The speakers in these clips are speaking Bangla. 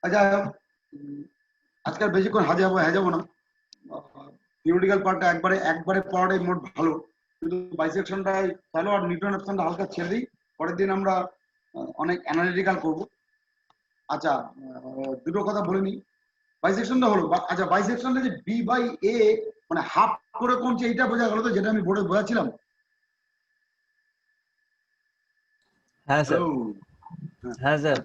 আচ্ছা, আজকাল বেশিক্ষণ হাজাবো না। থিওরিটিক্যাল পার্টটা একবারে পড়াটাই মোট ভালো, কিন্তু বাইসেকশনটাই তাহলে আর নিউটন অপশনটা হালকা ছেড়ে দিই, পরের দিন আমরা অনেক অ্যানালিটিক্যাল করব। আচ্ছা, দুটো কথা বলে নিই। বাইসেকশনটা হলো, আচ্ছা বাইসেকশনটা যে বি বাই এ মানে হাফ করে কমছে, এইটা বোঝা গেল তো, যেটা আমি বোর্ডে বোঝাচ্ছিলাম। হ্যাঁ স্যার। হ্যাঁ স্যার।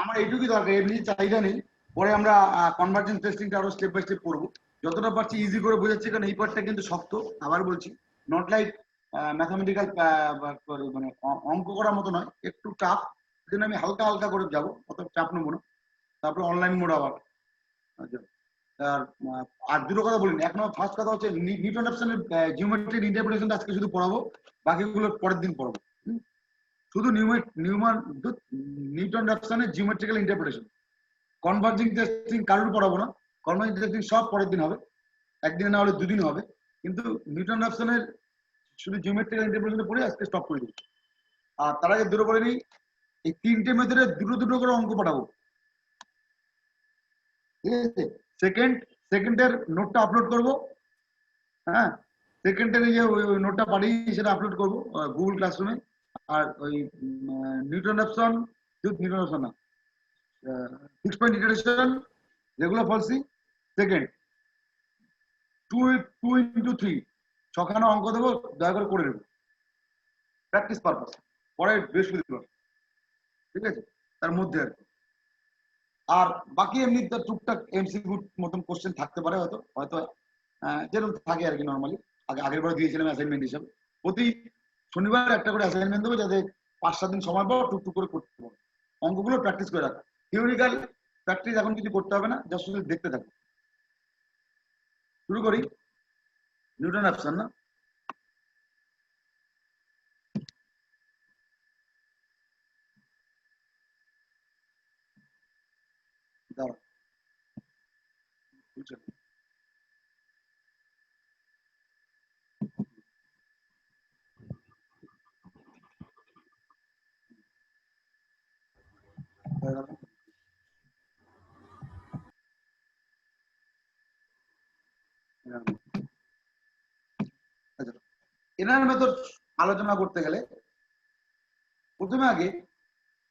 আমার এইটুকুই দরকার, এমনি চাহিদা নেই। পরে আমরা কনভার্জেন্স টেস্টিংটা আরো স্টেপ বাই স্টেপ করবো, যতটা পারছি ইজি করে বোঝাচ্ছি, কারণ এই পার্টটা কিন্তু শক্ত। আবার বলছি, নট লাইক ম্যাথামেটিক্যাল, মানে অঙ্ক করার মতো নয়, একটু টাফ। জন্য আমি হালকা হালকা করে যাবো, অত চাপ নেবো না। তারপরে অনলাইন মোড আবার। আচ্ছা, আর দুটো কথা বলিনি এখনো। ফার্স্ট কথা হচ্ছে নিউটন অপশনের জিওমেট্রিক ইন্টারপ্রিটেশনটা আজকে শুধু পড়াবো, বাকিগুলো পরের দিন পড়াবো। শুধু নিউটন অপশনের জিওমেট্রিক্যাল ইন্টারপ্রিটেশন, কনভার্জিং টেস্টিং কারোর পড়াবো না। কনভার্জিং টেস্টিং সব পরের দিন হবে, একদিনে না হলে দুদিন হবে। কিন্তু নিউটন অপশনের শুধু জিওমেট্রিক্যাল ইন্টারপ্রিটেশন পড়ে আজকে স্টপ করে দিই। আর তার আগে দুটো করে নিই, এই তিনটে মেথডে দুটো দুটো করে অঙ্ক পাঠাবো, ঠিক আছে? সেকেন্ডের নোটটা আপলোড করবো। হ্যাঁ, সেকেন্ডের এই যে ওই নোটটা পাঠিয়ে সেটা আপলোড করবো গুগল ক্লাসরুমে। আর ওই নিউটন অপশন না, 6 point iteration, regular Falsi, second 2 into 3 ছখানা অঙ্ক দেবো, দয়া করে দেবো, প্র্যাকটিস পারপাস। পরে বৃহস্পতিবার, ঠিক আছে? তার মধ্যে আর বাকি এমনি টুকটাক এমসিকিউ মতন কোশ্চেন থাকতে পারে, হয়তো হয়তো যেরকম থাকে আর কি নর্মালি। আগের বার দিয়েছিলাম অ্যাসাইনমেন্ট হিসাবে, প্রতি শনিবার একটা করে অ্যাসাইনমেন্ট দেবো, যাতে 5-7 দিন সময় পাবো টুকটুক করে করতে পারবো। অঙ্কগুলো প্র্যাকটিস করে রাখো। থিওরিক্যাল প্র্যাকটিস এখন কিছু করতে হবে না, জাস্ট শুধু দেখতে থাকো। শুরু করি। নিউটন অপশন না, দাঁড়াও বুঝছো? এনার মেথড আলোচনা করতে গেলে প্রথমে আগে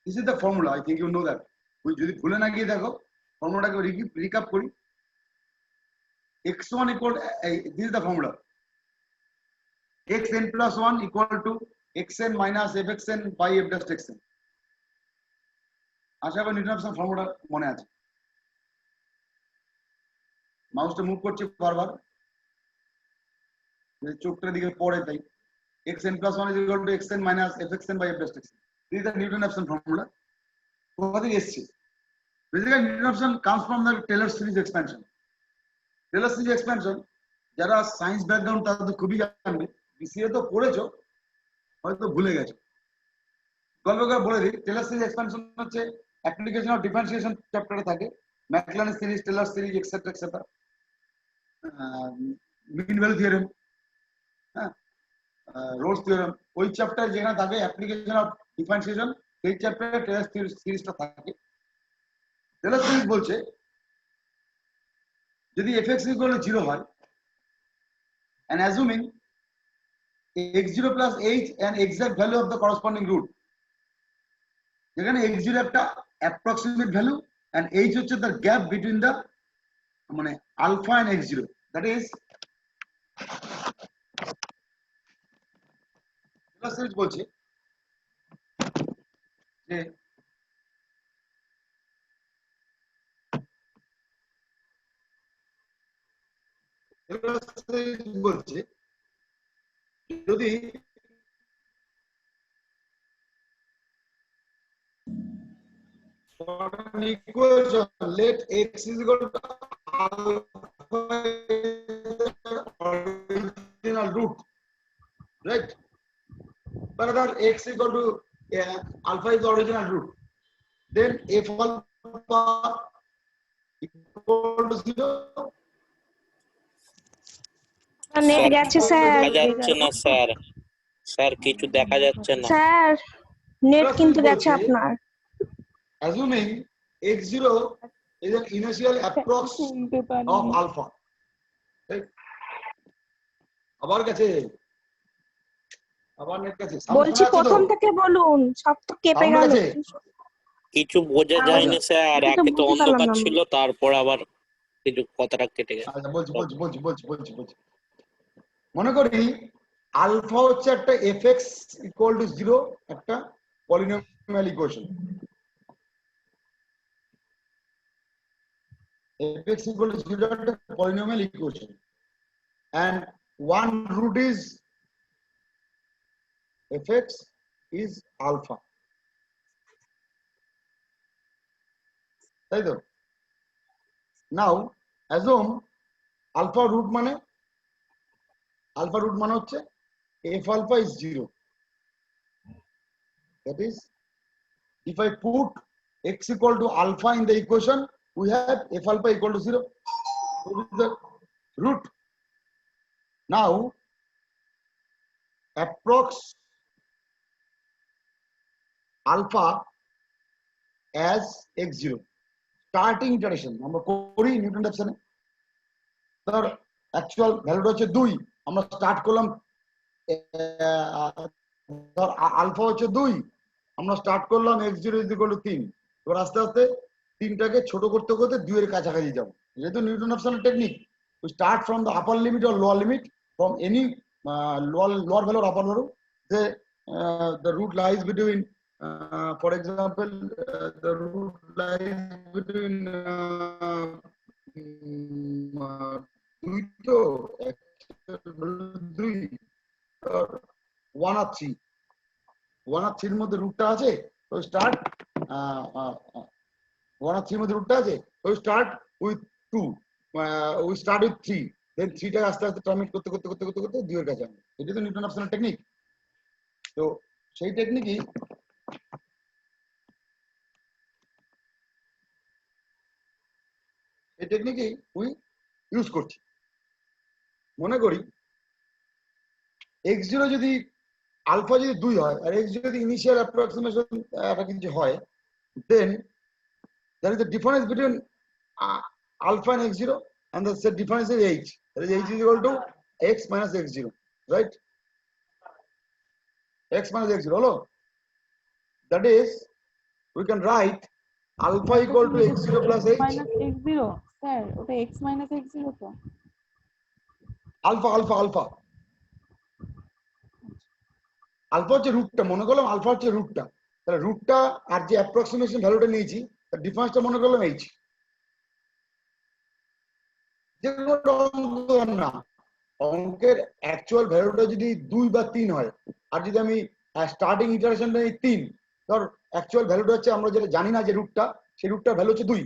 this is the formula, I think you know that. ওই যদি ভুলে না গিয়ে দেখো, ফর্মুলাটাকে রিক্যাপ করি। x1 equal, this is the formula, xn plus 1 equal to xn minus fxn by f dash xn। আশা করি নিউটন অপশন ফর্মুলা মনে আছে। মাউসটা মুভ করছে বারবার, চোখটার দিকে পড়ে, তাই xn plus 1 is equal to xn minus fxn by f dash xn। this is the Newton option formula। কোথা থেকে এসেছে? Basically Newton option comes from the Taylor series expansion। Taylor series expansion যারা সায়েন্স ব্যাকগ্রাউন্ড তারা তো খুবই জানবে, বিসিএ তো পড়েছো, হয়তো ভুলে গেছো। গল্প করে বলে দিই, টেলর সিরিজ এক্সপ্যানশন হচ্ছে অ্যাপ্লিকেশন অফ ডিফারেন্সিয়েশন চ্যাপ্টারে থাকে, Maclaurin series, Taylor series, etcetera etcetera, mean value theorem, হ্যাঁ, রোলস থিওরেম, ওই চ্যাপ্টার যেখানে থাকে অ্যাপ্লিকেশন অফ ডিফারেন্সিয়েশন, সেই চ্যাপ্টারে টেলর সিরিজটা থাকে। টেলর সিরিজ বলছে যদি fx equal to 0 হয়, and assuming x0 plus h an exact value of the corresponding root, যেখানে x0 একটা approximate value and h হচ্ছে the gap between the মানে alpha and x0, that is series বলছে যে বলছে যদি equation let x is equal to alpha original root, right? Whether x equal to alpha is the original root, then f alpha equal to 0। Net গেছে স্যার, দেখা যাচ্ছে না স্যার, স্যার কিছু দেখা যাচ্ছে না স্যার নেট কিন্তু গেছে আপনার। assuming x0 is an initial approx শুনতে পারি of alpha. Right? আবার গেছে, আবার নেট গেছে। সামনে বলছি শোনা যাচ্ছে তো? প্রথম থেকে বলুন, সব তো কেঁপে সামনে গেল। গেছে? কিছু বোঝা আচ্ছা, যায়নি স্যার, কিছু একে তো বুঝতে পারলাম অন্ধকার না। ছিল, তারপর আবার কিছু কথাটা কেটে গেছে। আচ্ছা বলছি। মনে করি আলফা হচ্ছে একটা এফএক্স ইকুয়াল টু 0 একটা polynomial equation. fx equal to 0 একটা polynomial equation and one root is fx is alpha, তাই তো? now assume alpha root মানে হচ্ছে f alpha is 0, that is if I put x equal to alpha in the equation we have f alpha equal to 0, so this is the root. Now approx alpha as x0 starting iteration আমরা করি নিউটন ডেফিনেশনে, ধর অ্যাকচুয়াল ভ্যালুটা হচ্ছে 2, আমরা স্টার্ট করলাম ধর আলফা হচ্ছে 2, আমরা স্টার্ট করলাম x0 3, এবার আস্তে আস্তে 3টাকে ছোট করতে করতে 2 এর কাছাকাছি যাব। যেহেতু Newton definition technique, we start from the upper limit or lower limit from any lower value or upper value, the root lies between for example the root lies between 2 to 2 or 1 or 3, 1 or 3 এর মধ্যে রুটটা আছে, তো স্টার্ট 1 or 3 এর মধ্যে রুটটা আছে, তো start with 2, we start with 3, then 3টা আস্তে আস্তে টার্মিনেট করতে করতে করতে করতে করতে 2 এর কাছে আসবে। এটা তো নিউটন ডেফিনেশন টেকনিক। তো সেই টেকনিকই উই ইউজ করছি। মনে করি x0 যদি আলফা যদি 2 হয় আর x0 যদি ইনিশিয়াল অ্যাপ্রক্সিমেশন একটা কিছু হয়, then there is a difference between alpha and x0 and the difference is h, that is h is equal to x minus x0, right? x minus x0 হলো, that is we can write alpha equal to x0 plus h minus x0 sir, ওটা x minus x0 তো alpha হচ্ছে রুটটা, মনে করলাম আলফা হচ্ছে রুটটা, তাহলে রুটটা আর যে অ্যাপ্রক্সিমেশন ভ্যালুটা নিয়েছি তার ডিফারেন্সটা মনে করলাম h। যে কোনো না, অঙ্কের অ্যাকচুয়াল ভ্যালুটা যদি 2 বা 3 হয় আর যদি আমি স্টার্টিং ইটারেশনটা নিই 3, ধর অ্যাকচুয়াল ভ্যালুটা হচ্ছে আমরা যেটা জানি না যে রুটটা, সেই রুটটার ভ্যালু হচ্ছে 2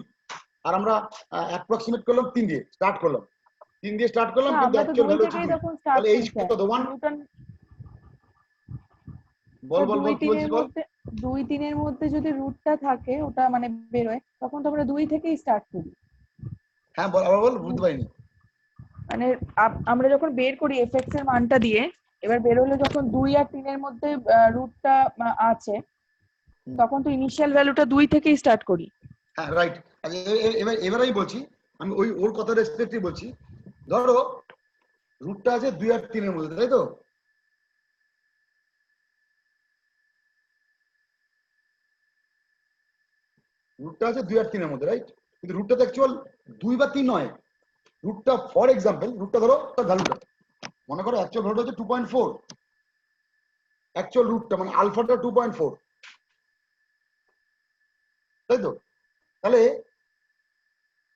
আর আমরা অ্যাপ্রক্সিমেট করলাম 3 দিয়ে স্টার্ট করলাম, কিন্তু অ্যাকচুয়াল ভ্যালু হচ্ছে 2, তাহলে h কত 1? বল কি বলছিস বল। 2-3 এর মধ্যে যদি রুটটা থাকে ওটা মানে বেরোয়, তখন তো আমরা 2 থেকেই স্টার্ট করি। হ্যাঁ বল, আবার বল, বুঝতে পারিনি। মানে আমরা যখন বের করি এফএক্স এর মানটা দিয়ে, এবার বের হলে যখন 2 আর 3 এর মধ্যে রুটটা আছে, তখন তো ইনিশিয়াল ভ্যালুটা 2 থেকেই স্টার্ট করি। হ্যাঁ রাইট। এবার আমি বলছি, আমি ওর কথা রেসপেক্টই বলছি। ধরো রুটটা আছে 2 আর 3 এর মধ্যে, তাই তো? রুটটা আছে 2 আর 3 এর মধ্যে, রাইট? কিন্তু রুটটা তো অ্যাকচুয়াল 2 বা 3 নয়, রুটটা ফর এক্সাম্পল রুটটা ধরো তার ভ্যালুটা মনে করো অ্যাকচুয়াল ভ্যালুটা হচ্ছে 2.4, অ্যাকচুয়াল রুটটা মানে আলফাটা 2.4, তাই তো? তাহলে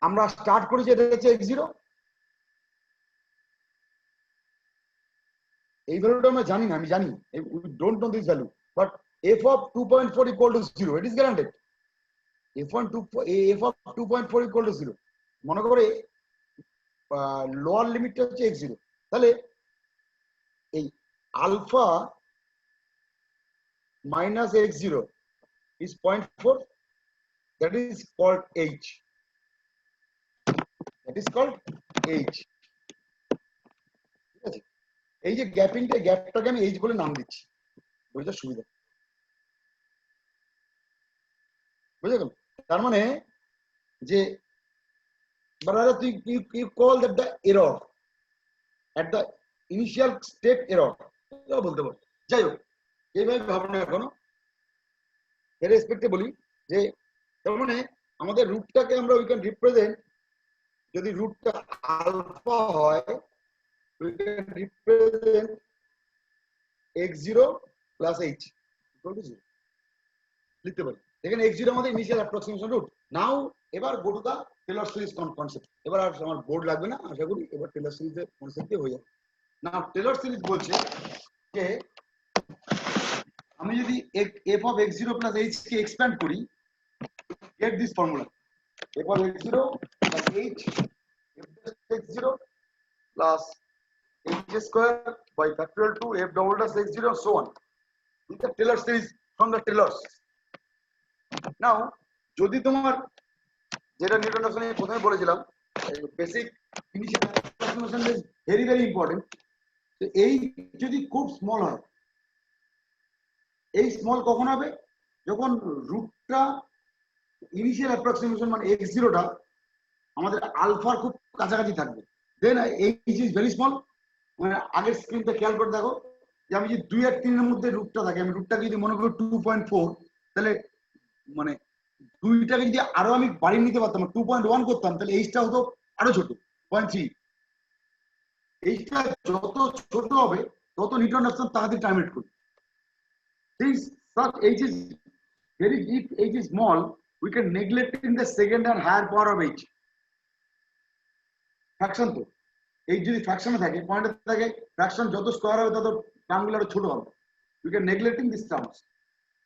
আমরা স্টার্ট করেছি এটা হচ্ছে x0, এই ভ্যালুটা আমরা জানি না, আমি জানি we don't know this value, but f of 2.4 equal to 0, it is guaranteed f of 2.4 equal to 0, মনে করে লোয়ার লিমিটটা হচ্ছে x0, তাহলে এই alpha minus x0 is 0.4, that is called h, that is called h, ঠিক আছে? এই যে গ্যাপটাকে আমি h বলে নাম দিচ্ছি, বুঝতে সুবিধা, বুঝে গেল? তার মানে যে but rather you call that the error at the initial step error বলতে পারো। যাই হোক এইভাবে ভাবনা এখনো এর রেসপেক্টে বলি যে তার মানে আমাদের রুটটাকে আমরা উই ক্যান রিপ্রেজেন্ট, যদি রুটটা আলফা হয় we can represent x0 plus h equal to 0 লিখতে পারি। দেখেন x0 আমাদের ইনিশিয়াল অ্যাপ্রক্সিমেশন রুট। নাও এবার go to the Taylor series concept. এবার আর আমার বোর্ড লাগবে না, আশা করি এবার টেলর সিরিজের কনসেপ্টে হয়ে যাবে। নাও টেলর সিরিজ বলছে যে আমি যদি f of x0 plus h K expand করি, get this formula f of x0 plus h f dash x0 plus h square by factorial 2 f double dash x0 so on. This is the Taylor series from the Taylors. Now যদি তোমার যেটা নিউটন রাফসনে প্রথমে বলেছিলাম basic initial approximation is very very important. তো এই যদি খুব স্মল হয়, এই স্মল কখন হবে? যখন রুটটা ইনিশিয়াল অ্যাপ্রক্সিমেশন মানে x0টা আমাদের আলফার খুব কাছাকাছি থাকবে, দেন h ইজ ভেরি স্মল। মানে আগের স্ক্রিনটা খেয়াল করে দেখো যে আমি যদি 2 আর 3 এর মধ্যে রুটটা থাকে, আমি রুটটাকে যদি মনে করি 2.4, তাহলে মানে দুইটাকে যদি আরো আমি বাড়িয়ে নিতে পারতাম 2.1 করতাম, তাহলে এইচটা হতো আরো ছোট 0.3। এইচটা যত ছোট হবে তত নিউটন রাফসন তাড়াতাড়ি টার্মিনেট করবে। Since such h is very, if h is small, we can neglect in the second and higher power of h. Fraction তো এই যদি ফ্র্যাকশনে থাকে, পয়েন্টে থাকে, ফ্র্যাকশন যত স্কয়ার হবে তত টার্মগুলো আরো ছোট হবে। We can neglecting these terms.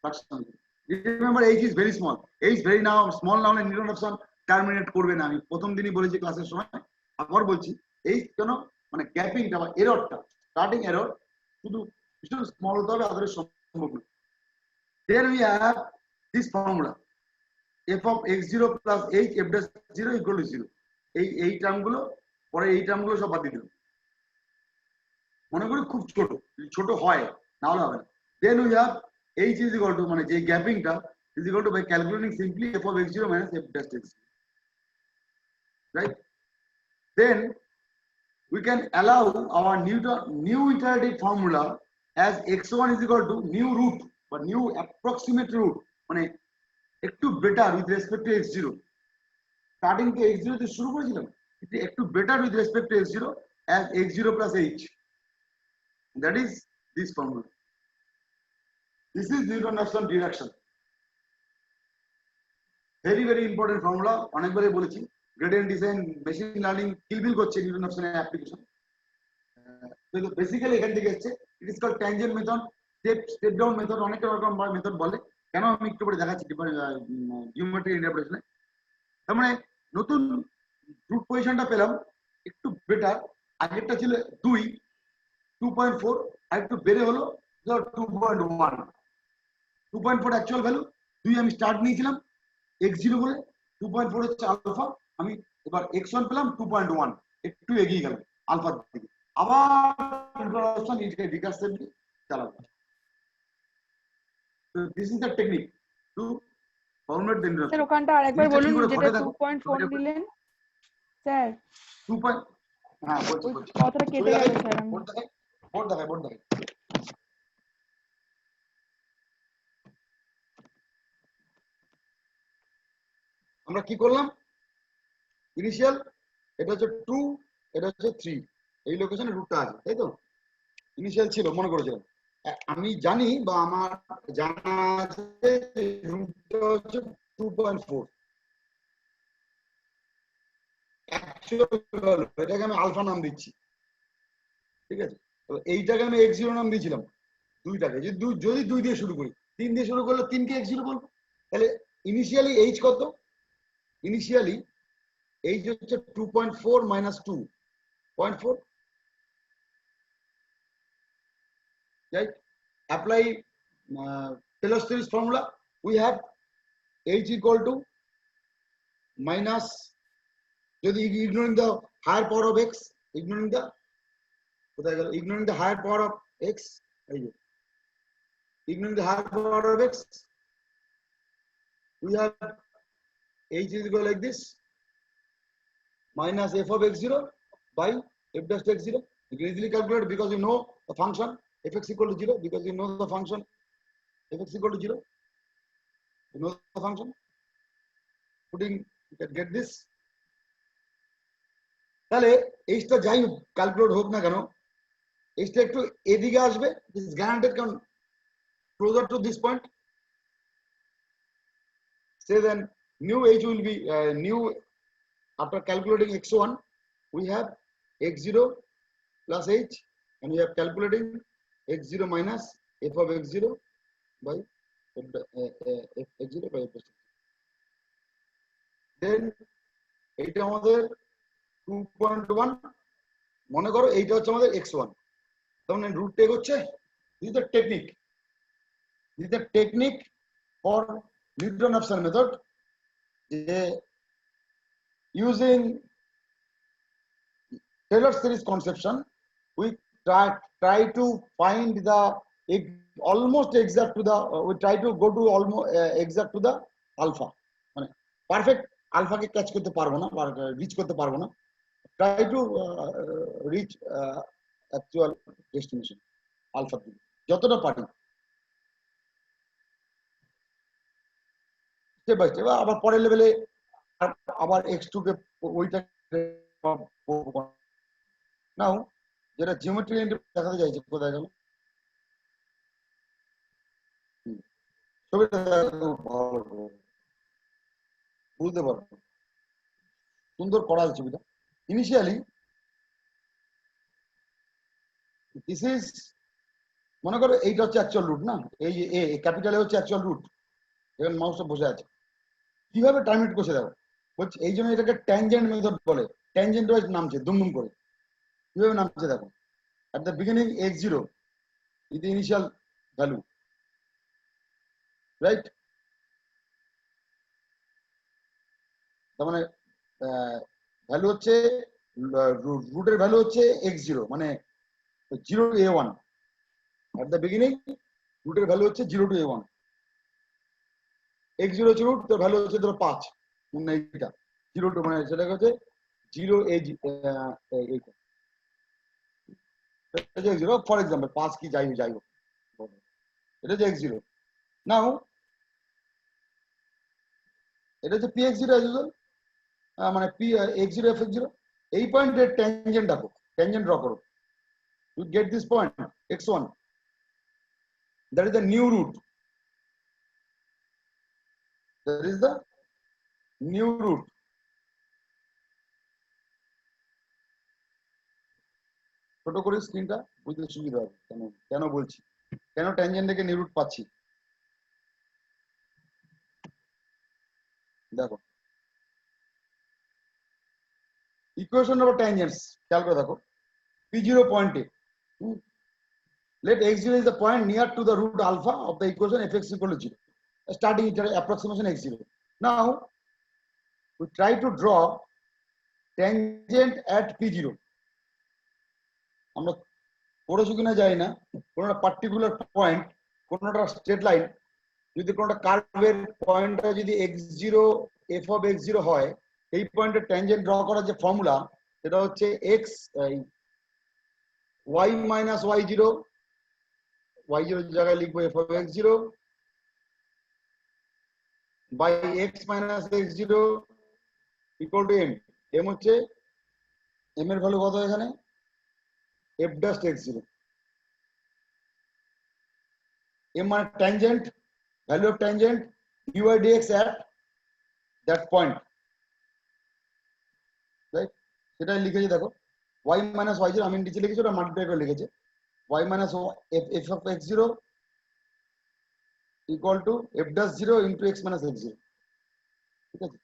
Fraction. Remember h is very small. h very now small now Newton Raphson terminate করবে না। আমি প্রথম দিনই বলেছি ক্লাসের সময়, আবার বলছি এই কেন মানে গ্যাপিংটা বা এররটা, স্টার্টিং এরর শুধু ভীষণ স্মল হতে হবে, আদারওয়াইজ সম্ভব না। Then we have this formula f of x0 plus h f dash 0 equal to 0. এই টার্মগুলো পরে এই টার্মগুলো সব বাদ দিয়ে দিলাম। মনে করি খুব ছোট, ছোট হয় না হলে হবে না। Then we have h is equal to মানে যে গ্যাপিংটা is equal to by calculating simply f of x0 minus f dash x0, right? Then we can allow our new iterative formula as x1 is equal to new root বা new approximate root মানে একটু better with respect to x0। Starting তো x0 তে শুরু করেছিলাম, কিন্তু একটু better with respect to x0 as x0 plus h. That is this formula. This is Newton-Raphson reduction. Very very important formula. অনেকবারই বলেছি gradient design মেশিন লার্নিং কিলবিল করছে Newton-Raphson এর অ্যাপ্লিকেশন। তো বেসিক্যালি এখান থেকে এসেছে। It is called tangent method, step down method, অনেক রকম মেথড বলে। কেন আমি একটু পরে দেখাচ্ছি জিওমেট্রি ইন্টারপ্রিটেশনে। তার মানে নতুন রুট পজিশনটা পেলাম একটু বেটার। আগেরটা ছিল 2.4 আর একটু বেড়ে হলো 2.1। 2.4 অ্যাকচুয়াল ভ্যালু, 2 আমি স্টার্ট নিয়েছিলাম x0 বলে, 2.4 হচ্ছে আলফা। আমি এবার x1 পেলাম 2.1, একটু এগিয়ে গেলাম আলফার দিকে। আবার রিকার্সিভলি চালাবো। So this is the technique to formulate the sir ওখানটা আরেকবার বলুন যেটা 2.4 দিলেন স্যার। 2. হ্যাঁ বলছি কথাটা কেটে গেল স্যার। বোর্ড দেখাই। আমরা কি করলাম? ইনিশিয়াল এটা হচ্ছে 2, এটা হচ্ছে 3, এই লোকেশনে রুটটা আছে, তাই তো? ইনিশিয়াল ছিল মনে করেছিলাম। আমি জানি বা আমার জানা আছে রুটটা হচ্ছে 2.4 অ্যাকচুয়াল, এটাকে আমি আলফা নাম দিচ্ছি, ঠিক আছে? তো এইটাকে আমি x0 নাম দিয়েছিলাম, দুইটাকে যদি 2 দিয়ে শুরু করি, 3 দিয়ে শুরু করলে 3 কে x0 বলবো। তাহলে ইনিশিয়ালি h কত? ইনিশিয়ালি h হচ্ছে 2.4 minus 2.4, right? Apply Taylor series formula. We have h equal to minus, যদি ignoring the higher power of x, ignoring the higher power of x, ignoring the higher power of x, we have h is equal like this, minus f of x0 by f dash x0. You can easily calculate because you know the function fx equal to 0, because you know the function fx equal to 0. You know the function. Putting, you can get this. তাহলে এইটা যাই ক্যালকুলেট হোক না কেন, এইটা একটু এদিকে আসবে, দিস ইজ গ্যারান্টেড, কারণ closer to this point. Say then new h will be new after calculating x1 we have x0 plus h, and we have calculating x0 minus f of x0 by f x0 by f. Then এইটা আমাদের 2.1 মনে করো, এইটা হচ্ছে আমাদের x1, তখন রুট টেক হচ্ছে, this is the technique, this is the technique for Newton-Raphson method. Using Taylor series conception, we try to find the almost exact to the we try to go to almost exact to the alpha, মানে perfect alpha কে catch করতে পারবো না, reach করতে পারবো না, try to reach actual destination alpha যতটা পারি স্টেপ বাই স্টেপ। আবার পরের লেভেলে আবার x2 কে ওইটা নাও, যেটা জিওমেট্রি দেখাতে চাইছে, কোথায় গেল ছবিটা, বুঝতে পারবো সুন্দর করা আছে ছবিটা। ইনিশিয়ালি দিস ইজ, মনে করো এইটা হচ্ছে অ্যাকচুয়াল রুট না, এই এ ক্যাপিটাল এ হচ্ছে অ্যাকচুয়াল রুট, এখানে মাউসটা বসে আছে। কিভাবে টার্মিনেট করছে দেখো, বলছি এই জন্য এটাকে ট্যানজেন্ট মেথড বলে, ট্যানজেন্ট ওয়াইজ নামছে দুমদুম করে। কিভাবে নামছে দেখো, at the beginning x0 is the initial value, right? তার মানে ভ্যালু হচ্ছে রুটের ভ্যালু হচ্ছে x0, মানে 0 to a1, at the beginning রুটের ভ্যালু হচ্ছে 0 to a1, x0 হচ্ছে রুট, তার ভ্যালু হচ্ছে ধরো 5, মানে এইটা 0 to, মানে সেটা হচ্ছে 0 এইটা x0 ফর এক্সাম্পল 5 কি যাই হোক, এটা হচ্ছে x0। নাও এটা হচ্ছে px0 as usual, মানে p x0 fx0, এই পয়েন্টের ট্যানজেন্ট দেখো, ট্যানজেন্ট ড্র করো, you get this point x1, that is the new root, that is the new root। ছোট করে স্ক্রিনটা বুঝতে সুবিধা হবে কেন কেন বলছি, কেন ট্যানজেন্ট থেকে নিউ রুট পাচ্ছি। দেখো ইকুয়েশন অফ ট্যানজেন্টস খেয়াল করে দেখো, p0 পয়েন্টে let x0 is the point near to the root alpha of the equation fx equal to 0, starting it approximation x0. Now we try to draw tangent at p0. আমরা পড়েছি কিনা জানি না, কোনটা পার্টিকুলার পয়েন্ট, কোনটা স্ট্রেট লাইন, যদি কোনটা কার্ভের পয়েন্টটা যদি x0 f of x0 হয়, এই পয়েন্টের ট্যানজেন্ট ড্র করার যে ফর্মুলা, সেটা হচ্ছে x y minus y0, y0 জায়গায় লিখবো f of x0 by x minus x0 equal to m। m হচ্ছে m এর ভ্যালু কত এখানে, f dash x0, m মানে tangent, value of tangent dy dx at that point, right? সেটা লিখেছি দেখো, y minus y0, আমি নিচে লিখেছি ওটা মাল্টিপ্লাই করে লিখেছে, y minus f of x0 equal to f dash 0 into x minus x0, ঠিক আছে?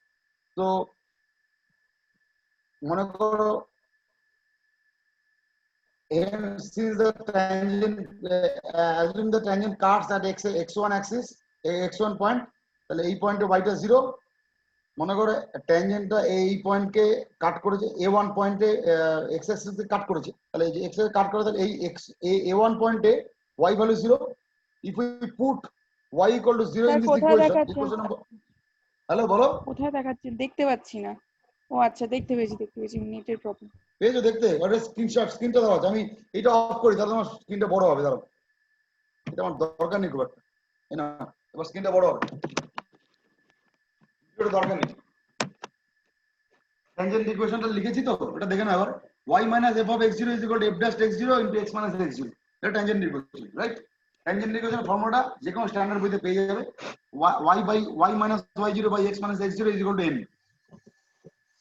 তো মনে করো since the tangent assume the tangent cuts at x1 axis, x1 point, তাহলে এই পয়েন্টে y টা 0, মনে করো ট্যানজেন্টটা এই পয়েন্টকে কাট করেছে, a1 পয়েন্টে x অ্যাক্সিস কে কাট করেছে, তাহলে এই যে x এর কাট করে, তাহলে এই x a1 পয়েন্টে y value 0, if we put y equal to 0 in this equation, hello বলো, কোথায় দেখাচ্ছেন, দেখতে পাচ্ছি না, ও আচ্ছা, দেখতে পেয়েছি নেটের প্রবলেম। পেয়েছো দেখতে? ওটা স্ক্রিনটা দেওয়া আছে। আমি এটা অফ করি, তাহলে আমার স্ক্রিনটা বড় হবে। দাঁড়াও, এটা আমার দরকার নেই খুব একটা। না, এবার স্ক্রিনটা বড় হবে, এটা দরকার নেই। ট্যানজেন্ট ইকুয়েশনটা লিখেছি তো, এটা দেখে নাও এবার। y minus f of x0 is equal to f dash x0 into x minus x0, এটা ট্যানজেন্ট ইকুয়েশন, রাইট? ট্যানজেন্ট ইকুয়েশনের ফর্মুলাটা যে কোনো স্ট্যান্ডার্ড বইতে পেয়ে যাবে। y by y minus y0 by x minus x0 is equal to m।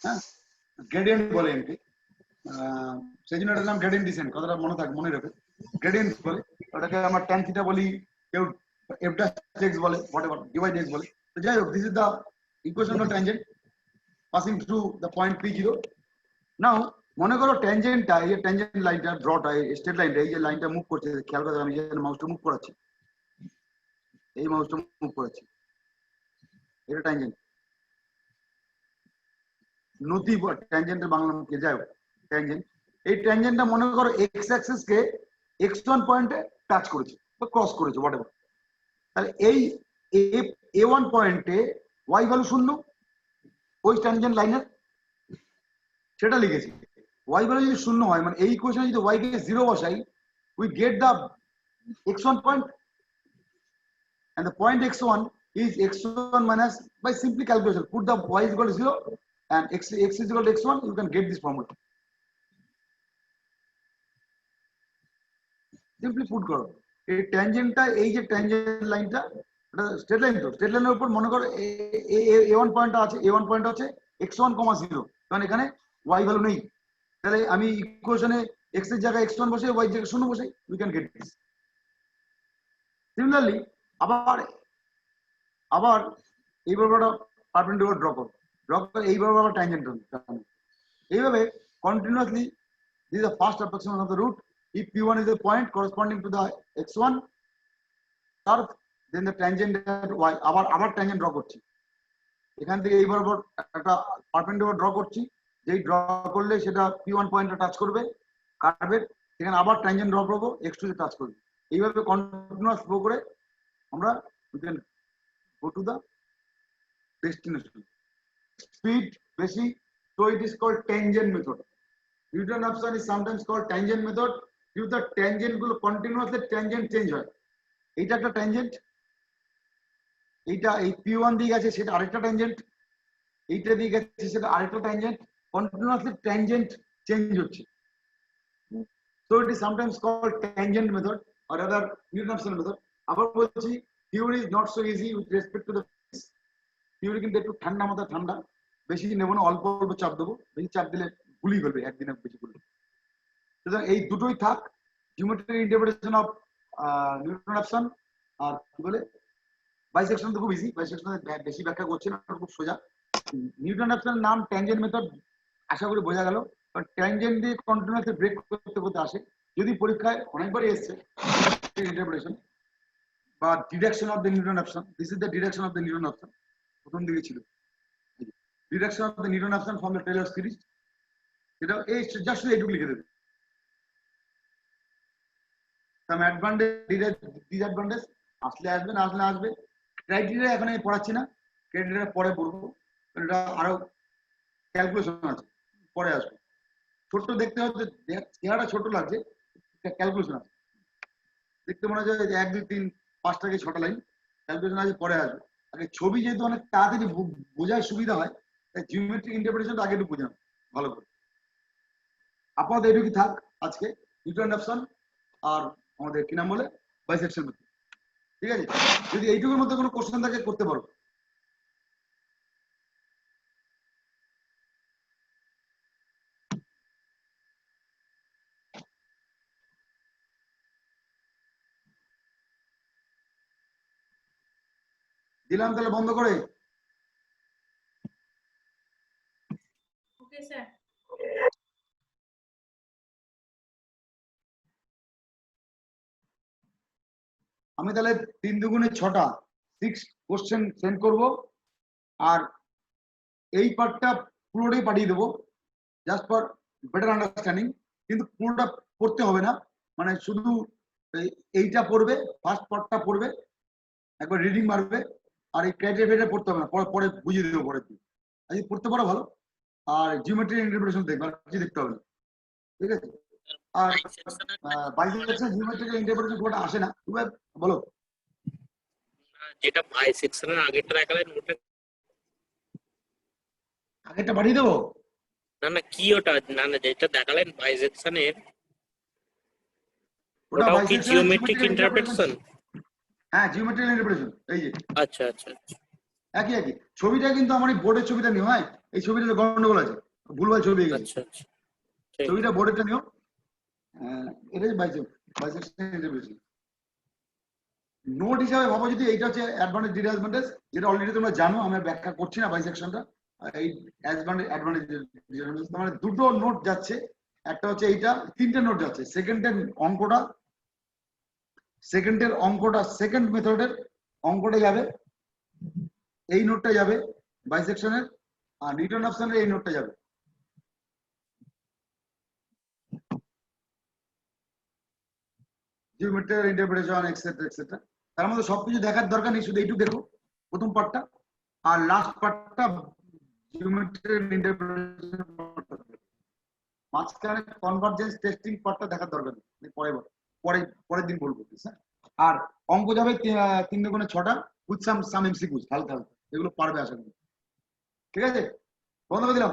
হ্যাঁ, গ্রেডিয়েন্ট বলে এমকে, সেই জন্য এটার নাম গ্রেডিয়েন্ট ডিসেন্ট। কথাটা মনে রাখবে, গ্রেডিয়েন্ট বলে ওটাকে। আমরা ট্যান থিটা বলি, কেউ f dash x বলে, whatever dy dx বলে। তো যাই হোক, this is the equation of tangent passing through the point P0. Now মনে করো ট্যানজেন্টটা, এই যে ট্যানজেন্ট লাইনটা, ড্রটা, স্ট্রেট লাইনটা, এই যে লাইনটা মুভ করছে, খেয়াল করে আমি যে মাউসটা মুভ করাচ্ছি, এই মাউসটা মুভ করাচ্ছি, এটা ট্যানজেন্ট। নতি ট্যানজেন্টের বাংলা মুখে, যাই হোক ট্যানজেন্ট। এই ট্যানজেন্টটা মনে করো এক্স অ্যাক্সিস কে x1 পয়েন্টে টাচ করেছে বা ক্রস করেছে, হোয়াটএভার। তাহলে এই a1 পয়েন্টে y ভ্যালু 0, ওই ট্যানজেন্ট লাইনের সেটা লিখেছি। y ভ্যালু যদি 0 হয়, মানে এই ইকুয়েশনে যদি y কে 0 বসাই, we get the x1 point, and the point x1 is x1 minus, by simply calculation put the y is equal to 0 and x is equal to x1, you can get this formula. Simply put করো এই ট্যানজেন্টটা, এই যে ট্যানজেন্ট লাইনটা, এটা স্ট্রেট লাইন। তো স্ট্রেট লাইনের উপর মনে করো a1 পয়েন্ট আছে, a1 পয়েন্ট হচ্ছে x1, 0, কারণ এখানে y ভ্যালু নেই। তাহলে আমি ইকুয়েশনে x এর জায়গায় x1 বসে, y এর জায়গায় 0 বসে, we can get this. Similarly আবার এইভাবে একটা পারপেন্ডিকুলার ড্র করে এইভাবে আবার ট্যানজেন্ট টানো। এইভাবে continuously, this is the first approximation of the root. If P1 is a point corresponding to the x1 curve, then the tangent at y, আবার ট্যানজেন্ট ড্র করছি। এখান থেকে এইভাবে একটা পারপেন্ডিকুলার ড্র করছি, যেই ড্র করলে সেটা P1 পয়েন্টে টাচ করবে কার্ভের, এখানে আবার ট্যানজেন্ট ড্র করবো, x2 তে টাচ করবে। এইভাবে কন্টিনিউয়াস ফ্লো করে আমরা we can go to the destination. Speed বেশি, so it is called tangent method. Newton-Raphson is sometimes called tangent method. Due to the tangent গুলো continuously tangent চেঞ্জ হয়। এইটা একটা ট্যানজেন্ট, এইটা এই P1 দিয়ে গেছে সেটা আরেকটা ট্যানজেন্ট, এইটা দিয়ে গেছে সেটা আরেকটা ট্যানজেন্ট, কন্টিনিউয়াসলি ট্যানজেন্ট চেঞ্জ হচ্ছে। So it is sometimes called tangent method or other Newton-Raphson method. আবার বলছি, theory is not so easy with respect to the physics. Theory কিন্তু একটু ঠান্ডা মাথা, ঠান্ডা, বেশি নেব না, অল্প অল্প চাপ দেবো। বেশি চাপ দিলে গুলিয়ে ফেলবে একদিনে, বেশি গুলি। সুতরাং এই দুটোই থাক, জিওমেট্রিক ইন্টারপ্রিটেশন অফ নিউটন-রাফসন আর কি বলে বাইসেকশন। তো খুব ইজি, বাইসেকশন বেশি ব্যাখ্যা করছে না, খুব সোজা। নিউটন-রাফসনের নাম ট্যানজেন্ট মেথড, আশা করি বোঝা গেল। ট্যানজেন্ট দিয়ে কন্টিনিউয়াসলি ব্রেক করতে করতে আসে। যদি পরীক্ষায় অনেকবারই এসছে ইন্টারপ্রিটেশন বা direction of the Newton Raphson, this is the direction of the Newton Raphson, প্রথম দিকে ছিল direction of the Newton Raphson from the Taylor series. এটা এই জাস্ট এইটুকু লিখে দেবে। some advantage, disadvantage আসলে আসবে, না আসলে আসবে। ক্রাইটেরিয়া এখন আমি পড়াচ্ছি না, ক্রাইটেরিয়া পরে পড়বো, এটা আরো ক্যালকুলেশন আছে, পরে আসবে। ছোট্ট দেখতে হচ্ছে, চেহারা ছোট লাগছে, ক্যালকুলেশন আছে। দেখতে মনে হয় যে 1 2 3 5 থেকে 6টা লাইন, ক্যালকুলেশন আছে, পরে আসবে। আগে ছবি যেহেতু অনেক তাড়াতাড়ি বোঝার সুবিধা হয়, তাই জিওমেট্রিক ইন্টারপ্রিটেশনটা আগে একটু বোঝানো ভালো করে। আপাতত এটুকুই থাক আজকে, নিউটন-রাফসন আর আমাদের কি নাম বলে বাইসেকশন মেথড। ঠিক আছে, যদি এইটুকুর মধ্যে কোনো কোশ্চেন থাকে করতে পারো। দিলাম তাহলে বন্ধ করে। Okay sir. আমি তাহলে 3 দুগুণে 6টা 6 কোশ্চেন সেন্ড করব, আর এই পার্টটা পুরোটাই পাঠিয়ে দেবো জাস্ট ফর বেটার আন্ডারস্ট্যান্ডিং। কিন্তু পুরোটা পড়তে হবে না, মানে শুধু এইটা পড়বে, ফার্স্ট পার্টটা পড়বে, একবার রিডিং মারবে, আর এই ক্রাইটেরিয়া পড়তে হবে না, পরে বুঝিয়ে দেবো পরের দিন। আজকে পড়তে পারো ভালো। আর জিওমেট্রি ইন্টারপ্রিটেশন দেখবে, আর কিছু দেখতে হবে না, ঠিক আছে? আর বাইসেকশন জিওমেট্রিক্যাল ইন্টারপ্রিটেশন কোনটা আসে না, তুমি বলো। যেটা বাইসেকশনের আগেরটা দেখালেন ওটা আগেরটা বাড়িয়ে দেবো? না না কি ওটা, না না যেটা দেখালেন বাইসেকশনের ওটা ওটাও কি bisection জিওমেট্রিক geometrical ইন্টারপ্রিটেশন? হ্যাঁ, জিওমেট্রিক্যাল ইন্টারপ্রিটেশন, এই যে আচ্ছা আচ্ছা আচ্ছা। একই একই। ছবিটা কিন্তু আমার এই বোর্ডের ছবিটা নিও, হ্যাঁ এই ছবিটা গন্ডগোল আছে, ভুলভাল ছবি গেছে, আচ্ছা আচ্ছা ঠিক ছবিটা বোর্ডেরটা নিও। এটাই বাইসেকশন ইন্টারপ্রিটেশন। নোট হিসাবে ভাবো যদি এইটা হচ্ছে অ্যাডভান্টেজ ডিসঅ্যাডভান্টেজ, যেটা অলরেডি তোমরা জানো, আমি আর ব্যাখ্যা করছি না বাইসেকশনটা। এই অ্যাডভান্টেজ ডিসঅ্যাডভান্টেজ মানে দুটো নোট যাচ্ছে, একটা হচ্ছে এইটা, তিনটে নোট যাচ্ছে। সেকেন্ডের অঙ্কটা সেকেন্ড মেথডের অঙ্কটা যাবে, এই নোটটা যাবে বাইসেকশনের, আর রিটার্ন অপশনের এই নোটটা যাবে। জিওমেট্রিক্যাল ইন্টারপ্রিটেশন এক্সেট্রা এক্সেট্রা, তার মধ্যে সবকিছু দেখার দরকার নেই, শুধু এইটুকু দেখো প্রথম পার্টটা, আর লাস্ট পার্টটা জিওমেট্রিক্যাল ইন্টারপ্রিটেশন। মাঝখানে কনভার্জেন্স টেস্টিং পার্টটা দেখার দরকার নেই, পরের দিন বলবো, স্যার। আর অঙ্ক যাবে 3 গুণে 6টা, উইথ সাম এমসিকিউস হালকা হালকা, এগুলো পারবে আশা করি। ঠিক আছে, বন্ধ করে দিলাম।